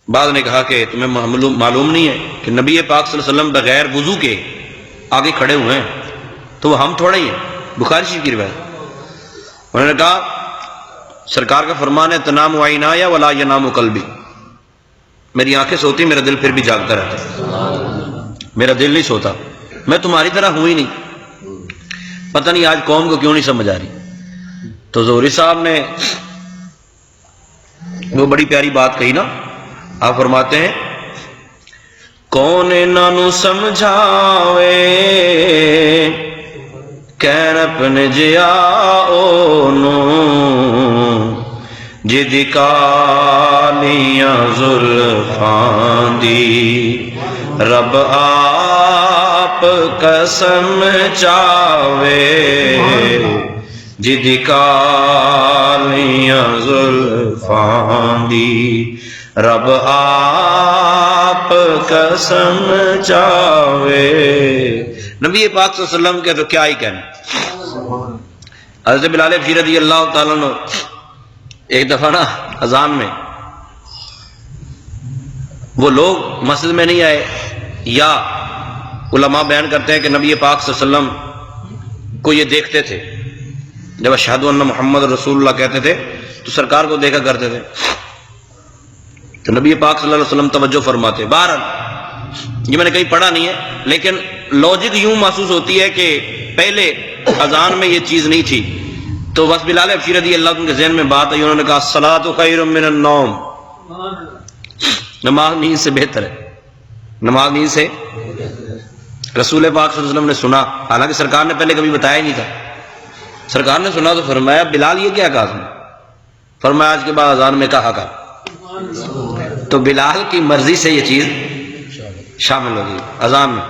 بعض نے کہا کہ تمہیں معلوم نہیں ہے کہ نبی پاک صلی اللہ علیہ وسلم بغیر وضو کے آگے کھڑے ہوئے ہیں، تو وہ ہم تھوڑے ہی ہیں، بخاری شریف کی روایت۔ انہوں نے کہا سرکار کا فرمان ہے تنام عینایا ولا ینام قلبی، میری آنکھیں سوتی میرا دل پھر بھی جاگتا رہتا ہے، میرا دل نہیں سوتا، میں تمہاری طرح ہوں ہی نہیں۔ پتہ نہیں آج قوم کو کیوں نہیں سمجھ آ رہی۔ تو زہری صاحب نے وہ بڑی پیاری بات کہی نا، آپ فرماتے ہیں کون نانو سمجھاوے کہن اپنے جیا اونو جد کالیاں زلفاں دی رب آپ قسم چاوے جد کالیاں زلفاں دی رب آپ قسم چاوے۔ نبی پاک صلی اللہ علیہ وسلم کے تو کیا ہی کہنا۔ حضرت بلال حبشی رضی اللہ تعالیٰ عنہ ایک دفعہ نا اذان میں وہ لوگ مسجد میں نہیں آئے، یا علماء بیان کرتے ہیں کہ نبی پاک صلی اللہ علیہ وسلم کو یہ دیکھتے تھے، جب اشہدو ان محمد رسول اللہ کہتے تھے تو سرکار کو دیکھا کرتے تھے، تو نبی پاک صلی اللہ علیہ وسلم توجہ فرماتے۔ بہرحال یہ میں نے کہیں پڑھا نہیں ہے، لیکن لاجک یوں محسوس ہوتی ہے کہ پہلے اذان میں یہ چیز نہیں تھی، تو بس بلال حبشی رضی اللہ عنہ کے ذہن میں بات آئی، انہوں نے کہا الصلاۃ خیر من النوم، نماز نیند سے بہتر ہے، نماز نیند سے۔ رسول پاک صلی اللہ علیہ وسلم نے سنا، حالانکہ سرکار نے پہلے کبھی بتایا ہی نہیں تھا، سرکار نے سنا تو فرمایا بلال یہ کیا کہا تم نے؟ فرمایا آج کے بعد اذان میں کہا کر۔ تو بلال کی مرضی سے یہ چیز شامل ہوگی اذان میں۔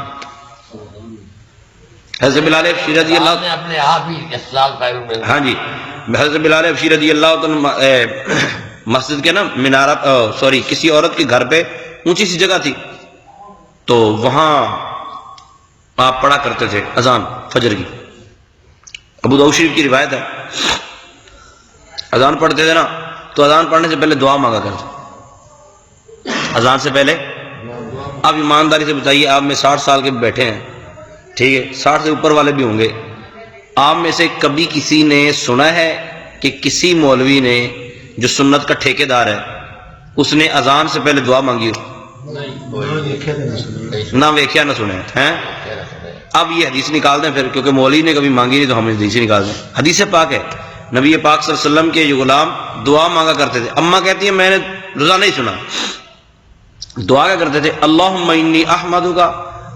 حضرت بلال حبشی رضی اللہ نے اپنے آپ ہی استدلال قائم میں، ہاں جی، حضرت بلال حبشی رضی اللہ عنہ مسجد کے نا مینارہ کسی عورت کے گھر پہ اونچی سی جگہ تھی، تو وہاں آپ پڑھا کرتے تھے اذان فجر کی۔ ابو داؤد شریف کی روایت ہے، اذان پڑھتے تھے نا تو اذان پڑھنے سے پہلے دعا مانگا کرتے، اذان سے پہلے۔ آپ ایمانداری سے بتائیے، آپ میں 60 سال کے بیٹھے ہیں، ٹھیک ہے، 60 سے اوپر والے بھی ہوں گے، آپ میں سے کبھی کسی نے سنا ہے کہ کسی مولوی نے جو سنت کا ٹھیکیدار ہے اس نے اذان سے پہلے دعا مانگی ہو؟ نہ ویکھیا نہ سنے ہیں۔ اب یہ حدیث نکال دیں پھر، کیونکہ مولوی نے کبھی مانگی نہیں تو ہم حدیث ہی نکال دیں۔ حدیث پاک ہے، نبی پاک صلی اللہ علیہ وسلم کے یہ غلام دعا مانگا کرتے تھے۔ اماں کہتی ہیں میں نے روزہ نہیں سنا، دعا کیا کرتے تھے اللہم انی احمدک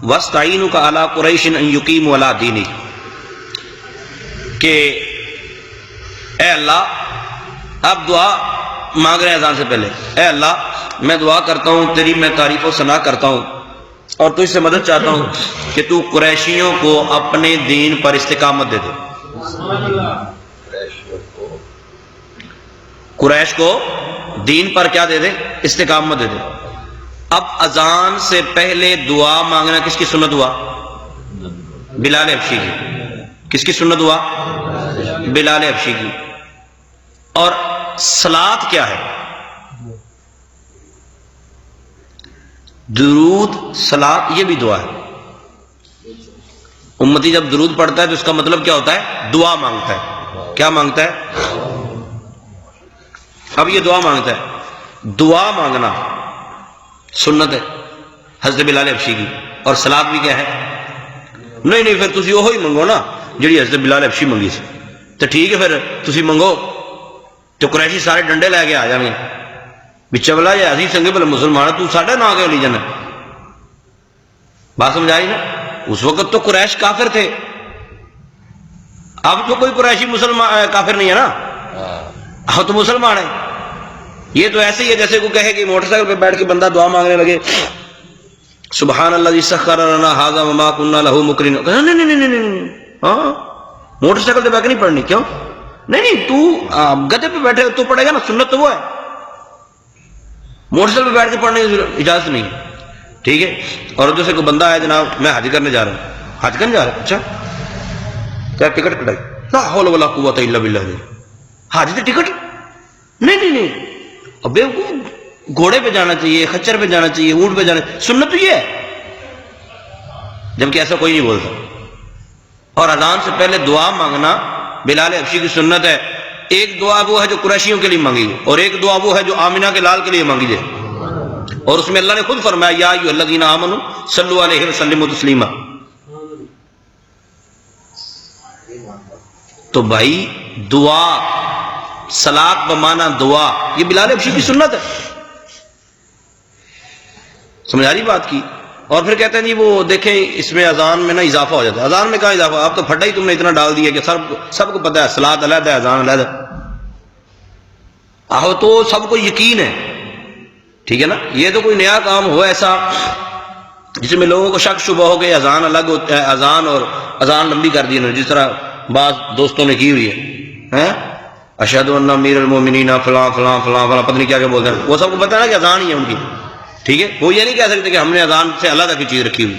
واستعینک علی قریش ان یقیموا علی دینک، کہ اے اللہ، اب دعا مانگ رہے ہیں اذان سے پہلے، اے اللہ میں دعا کرتا ہوں، تیری میں تعریف و ثنا کرتا ہوں اور تجھ سے مدد چاہتا ہوں کہ تو قریشیوں کو اپنے دین پر استقامت دے دے، قریش کو دین پر کیا دے دے؟ استقامت دے دے۔ اب اذان سے پہلے دعا مانگنا کس کی سنت ہوا؟ بلال حبشی کی۔ کس کی سنت ہوا؟ بلال حبشی کی۔ اور صلاۃ کیا ہے؟ درود، صلاۃ، یہ بھی دعا ہے۔ امتی جب درود پڑھتا ہے تو اس کا مطلب کیا ہوتا ہے؟ دعا مانگتا ہے۔ کیا مانگتا ہے؟ اب یہ دعا مانگتا ہے، دعا مانگنا سنت ہے حضرت بلال حبشی کی، اور صلاۃ بھی کیا ہے؟ نہیں پھر تسی وہی منگو نا جڑی حضرت بلال حبشی منگی سی، تو ٹھیک ہے پھر تسی منگو، تو قریشی سارے ڈنڈے لے کے آ جائیں گے، بچہ بلا یہ عزیز چنگے بھلے مسلمان تو ساڈا نہ کے لی جانا۔ بات سمجھ آئی نا؟ اس وقت تو قریش کافر تھے، اب تو کوئی قریشی مسلمان کافر نہیں ہے نا، اب تو مسلمان ہے۔ یہ تو ایسے ہی ہے جیسے کوئی کہے کہ موٹر سائیکل پہ بیٹھ کے بندہ دعا مانگنے لگے سبحان اللہ سخر لنا ھذا وما كنا له مقرنین، نہیں، ہاں موٹر سائیکل پہ بیٹھ کے نہیں پڑھنی۔ کیوں؟ نہیں تو گدے پہ بیٹھے تو پڑھے گا نا، سنت تو وہ ہے، موٹر سائیکل پہ بیٹھ کے پڑھنے کی اجازت نہیں ہے، ٹھیک ہے۔ اور جیسے کوئی بندہ ہے جناب میں حج کرنے جا رہا ہوں، حج کرنے جا رہا ہوں، اچھا کیا ٹکٹ کٹائی؟ لا حول ولا قوت الا باللہ، حج کی ٹکٹ نہیں، ابے گھوڑے پہ جانا چاہیے، خچر پہ جانا چاہیے، اونٹ پہ جانا چاہیے، سنت تو یہ ہے، جبکہ ایسا کوئی نہیں بولتا۔ اور اذان سے پہلے دعا مانگنا بلال حبشی کی سنت ہے۔ ایک دعا وہ ہے جو قریشیوں کے لیے مانگی گئی، اور ایک دعا وہ ہے جو آمنہ کے لال کے لیے مانگی جائے، اور اس میں اللہ نے خود فرمایا یا ایھا الذین آمنوا صلوا علیہ وسلموا تسلیما۔ تو بھائی دعا، صلاۃ بمانا دعا، یہ بلال حبشی کی سنت ہے، سمجھ آ رہی بات کی؟ اور پھر کہتے ہیں جی وہ دیکھیں اس میں اذان میں نا اضافہ ہو جاتا ہے۔ اذان میں کہاں اضافہ؟ آپ تو پھٹا ہی تم نے اتنا ڈال دیا کہ سب کو پتہ ہے صلاۃ علیحدہ ہے، اذان علیحدہ۔ آہو تو سب کو یقین ہے، ٹھیک ہے نا؟ یہ تو کوئی نیا کام ہو ایسا جس میں لوگوں کو شک شبہ ہو کہ اذان الگ ہوتا ہے، اذان اور اذان لمبی کر دی انہوں نے، جس طرح بعض دوستوں نے کی ہوئی ہے، اشہد ان امیر المومنین فلاں فلاں فلاں فلاں، پتہ نہیں کیا کیا بولتے ہیں، وہ سب کو پتہ ہے نا کہ اذان ہی ہے ان کی، ٹھیک ہے؟ وہ یہ نہیں کہہ سکتے کہ ہم نے اذان سے علیحدہ کی چیز رکھی ہوئی۔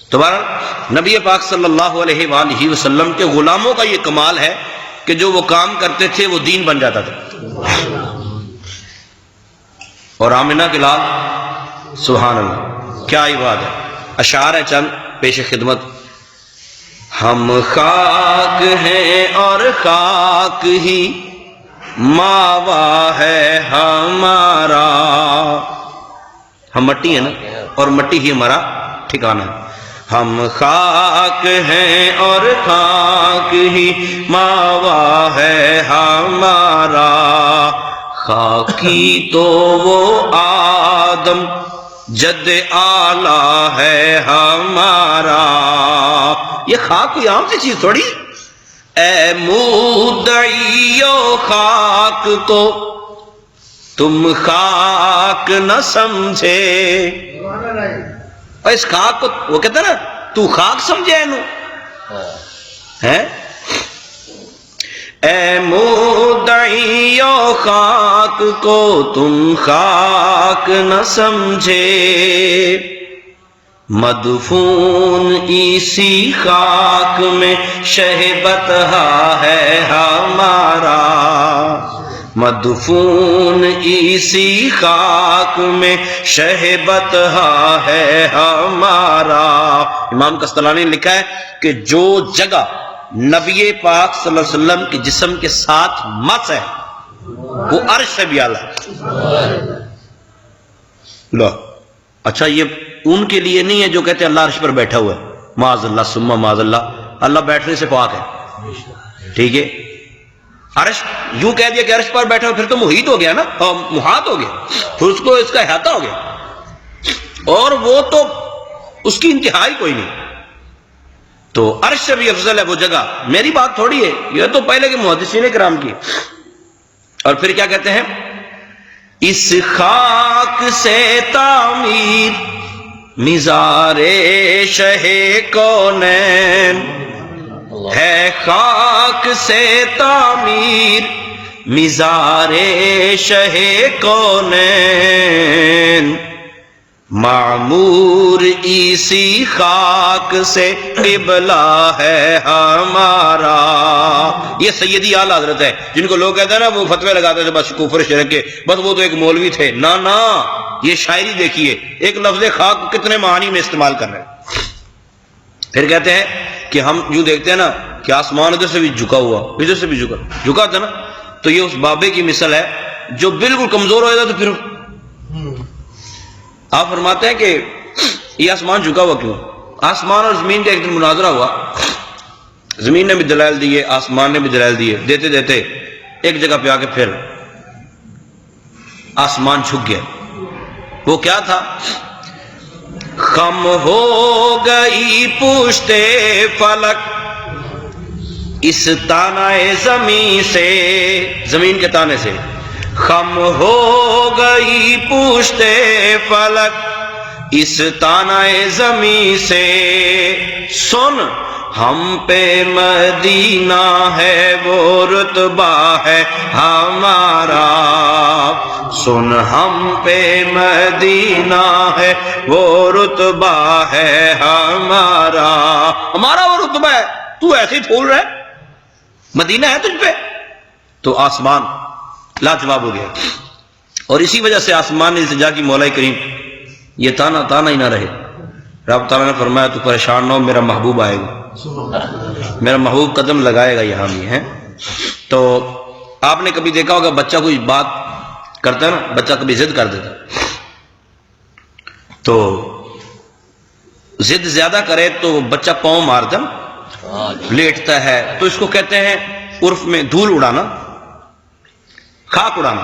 تو بہرحال نبی پاک صلی اللہ علیہ وآلہ وسلم کے غلاموں کا یہ کمال ہے کہ جو وہ کام کرتے تھے وہ دین بن جاتا تھا۔ اور آمنہ کے لال، سبحان اللہ، کیا ہی بات ہے۔ اشعار ہے چند پیش خدمت۔ ہم خاک ہیں اور خاک ہی ماوا ہے ہمارا، ہم مٹی ہیں نا، اور مٹی ہی ہمارا ٹھکانہ ہے۔ ہم خاک ہیں اور خاک ہی ماوا ہے ہمارا، خاکی تو وہ آدم جد اعلیٰ ہے ہمارا۔ یہ خاک کوئی عام سی چیز تھوڑی، اے مدعیو خاک کو تم خاک نہ سمجھے، اور اس خاک کو وہ کہتا ہے نا تو خاک سمجھے ہے، اے مدعیو خاک کو تم خاک نہ سمجھے، مدفون اسی خاک میں شہبتہا ہے ہمارا، مدفون اسی خاک میں شہبتہا ہے ہمارا۔ امام قسطلانی نے لکھا ہے کہ جو جگہ نبی پاک صلی اللہ علیہ وسلم کے جسم کے ساتھ مس ہے وہ عرش سے بھی اعلیٰ ہے۔ لو اچھا، یہ ان کے لیے نہیں ہے جو کہتے ہیں اللہ عرش پر بیٹھا ہوا ہے، معاذ اللہ ثم معاذ اللہ، اللہ بیٹھنے سے پاک ہے، ٹھیک ہے؟ عرش یوں کہہ دیا کہ عرش پر بیٹھا ہو پھر تو محیط ہو گیا نا، محاط ہو گیا، پھر اس کو اس کا احاطہ ہو گیا، اور وہ تو اس کی انتہائی کوئی نہیں۔ تو عرش سے بھی افضل ہے وہ جگہ، میری بات تھوڑی ہے، یہ تو پہلے کے محدثین کرام کی۔ اور پھر کیا کہتے ہیں؟ اس خاک سے تعمیر مزار شہ کونین، ہے خاک سے تعمیر مزار شہ کونین، معمور اسی خاک سے قبلہ ہے ہمارا۔ یہ سیدی اعلیٰ حضرت ہے، جن کو لوگ کہتے ہیں نا وہ فتوے لگاتے تھے بس کفر شرک کے، بس وہ تو ایک مولوی تھے، نا نا، یہ شاعری دیکھیے، ایک لفظ خاک کتنے معانی میں استعمال کر رہے ہیں۔ پھر کہتے ہیں کہ ہم یوں دیکھتے ہیں نا کہ آسمان ادھر سے بھی جھکا ہوا، ادھر سے بھی جھکا تھا نا، تو یہ اس بابے کی مثل ہے جو بالکل کمزور ہو جاتا تو پھر آپ فرماتے ہیں کہ یہ آسمان جھکا ہوا کیوں؟ آسمان اور زمین کا ایک دن مناظرہ ہوا، زمین نے بھی دلائل دیے، آسمان نے بھی دلائل دیے، دیتے دیتے ایک جگہ پہ آ کے پھر آسمان جھک گیا۔ وہ کیا تھا؟ خم ہو گئی پشتے فلک اس تانائے زمین سے، زمین کے تانے سے، خم ہو گئی پشتے فلک اس تانائے زمین سے، سن ہم پہ مدینہ ہے وہ رتبہ ہے ہمارا، سن ہم پہ مدینہ ہے وہ رتبہ ہے ہمارا، ہمارا وہ رتبہ ہے، تو ایسے ہی پھول رہے، مدینہ ہے تجھ پہ؟ تو آسمان لاجواب ہو گیا۔ اور اسی وجہ سے آسمان نے التجا کی مولا کریم یہ تانا تانا ہی نہ رہے. رب تعالیٰ نے فرمایا تو پریشان نہ ہو، میرا محبوب آئے گا، میرا محبوب قدم لگائے گا یہاں بھی ہے. تو آپ نے کبھی دیکھا ہوگا بچہ کوئی بات کرتا ہے نا، بچہ کبھی ضد کر دیتا تو ضد زیادہ کرے تو بچہ پاؤں مارتا لیٹتا ہے، تو اس کو کہتے ہیں عرف میں دھول اڑانا، خاک اڑانا.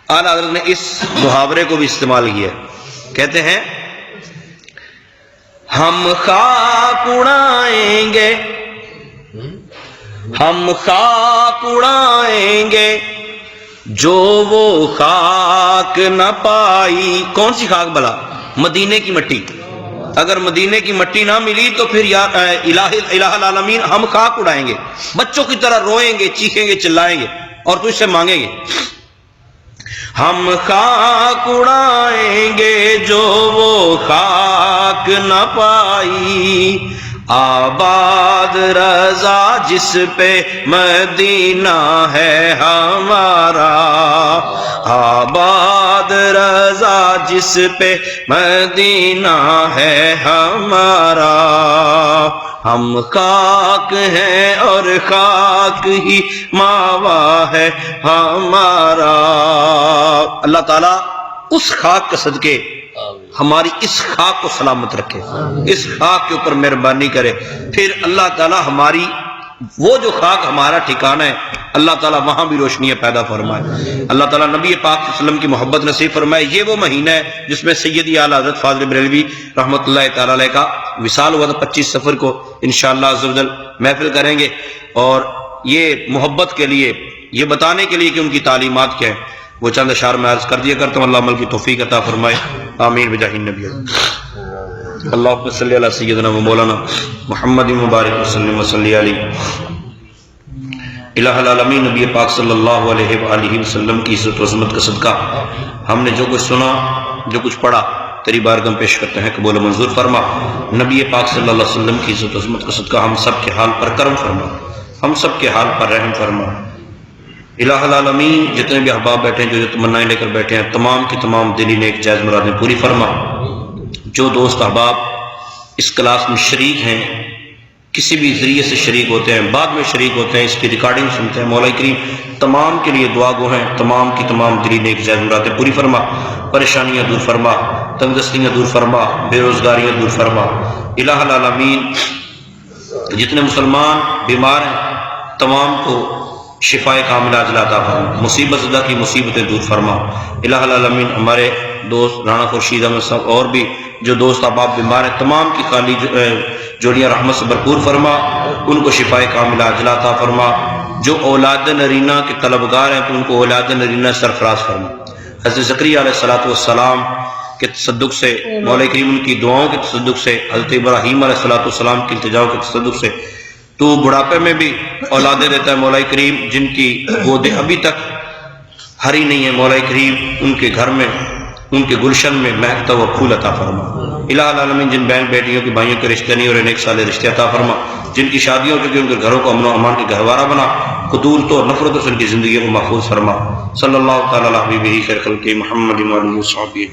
اعلیٰ حضرت نے اس محاورے کو بھی استعمال کیا، کہتے ہیں ہم خاک اڑائیں گے، ہم خاک اڑائیں گے جو وہ خاک نہ پائی. کون سی خاک بھلا؟ مدینے کی مٹی. اگر مدینے کی مٹی نہ ملی تو پھر یا الہ العالمین ہم خاک اڑائیں گے، بچوں کی طرح روئیں گے، چیخیں گے، چلائیں گے اور تو اس سے مانگیں گے. ہم خاک اڑائیں گے جو وہ خاک نہ پائی، آباد رضا جس پہ مدینہ ہے ہمارا، آباد رضا جس پہ مدینہ ہے ہمارا. ہم خاک ہیں اور خاک ہی ماوا ہے ہمارا. اللہ تعالیٰ اس خاک کے صدقے ہماری اس خاک کو سلامت رکھے، اس خاک کے اوپر مہربانی کرے. پھر اللہ تعالیٰ ہماری وہ جو خاک ہمارا ٹھکانہ ہے اللہ تعالیٰ وہاں بھی روشنیاں پیدا فرمائے. اللہ تعالیٰ نبی پاک صلی اللہ علیہ وسلم کی محبت نصیب فرمائے. یہ وہ مہینہ ہے جس میں سیدی اعلیٰ حضرت فاضل بریلوی رحمۃ اللہ تعالیٰ علیہ کا وصال ہوا تھا. 25 صفر کو انشاءاللہ عز و جل محفل کریں گے، اور یہ محبت کے لیے، یہ بتانے کے لیے کہ ان کی تعلیمات کیا ہیں، وہ چند اشعار میں عرض کر دیا کرتا ہوں. اللہ عمل کی توفیق عطا فرمائے، آمین بجاہ النبی. اللہم صلی علی سیدنا و مولانا محمد مبارک وسلم وصلی علیہ. الہ العالمین نبی پاک صلی اللہ علیہ وآلہ وسلم کی عزت و عظمت کا صدقہ ہم نے جو کچھ سنا، جو کچھ پڑھا، تیری بارگاہ میں پیش کرتے ہیں، قبول و منظور فرما. نبی پاک صلی اللہ علیہ وسلم کی عزت و عظمت کا صدقہ ہم سب کے حال پر کرم فرما، ہم سب کے حال پر رحم فرما. الہ العالمین جتنے بھی احباب بیٹھے ہیں، جو تمنائیں لے کر بیٹھے ہیں، تمام کی تمام دلی نیک جائز مرادیں پوری فرما. جو دوست احباب اس کلاس میں شریک ہیں، کسی بھی ذریعے سے شریک ہوتے ہیں، بعد میں شریک ہوتے ہیں، اس کی ریکارڈنگ سنتے ہیں، مولا کریم تمام کے لیے دعا گو ہیں. تمام کی تمام دلی نیک جائز مرادیں پوری فرما، پریشانیاں دور فرما، تنگ دستیاں دور فرما، بے روزگاریاں دور فرما. الہ العالمین جتنے مسلمان بیمار ہیں تمام کو شفائے کاملہ عاجلہ عطا فرما، مصیبت زدہ کی مصیبتیں دور فرما. الہ العالمین ہمارے دوست رانا خورشید احمد صاحب اور بھی جو دوست احباب بیمار ہیں تمام کی خالی جوڑیاں رحمت سے بھرپور فرما، ان کو شفائے کاملہ عاجلہ عطا فرما. جو اولاد نرینہ کے طلبگار ہیں تو ان کو اولاد نرینہ سرفراز فرما. حضرت زکریا علیہ السلام کے تصدق سے، مولا کریم ان کی دعاؤں کے تصدق سے، حضرت ابراہیم علیہ السلام کی التجاؤں کے تصدق سے تو بڑھاپے میں بھی اولادیں دیتا ہے مولا کریم، جن کی گودیں ابھی تک ہری نہیں ہے، مولا کریم ان کے گھر میں، ان کے گلشن میں مہکتا ہوا پھول عطا فرما. الہ العالمین جن بہن بیٹیوں کی بھائیوں کے رشتے نہیں اور انہیں ایک سال رشتے عطا فرما، جن کی شادیوں کے ان کے گھروں کو امن و امان کے گہوارہ بنا، قدور تو اور نفرتوں سے ان کی زندگیوں کو محفوظ فرما. صلی اللہ تعالیٰ علیہ وسلم خیر خلق محمد و علیہ وصحبہ.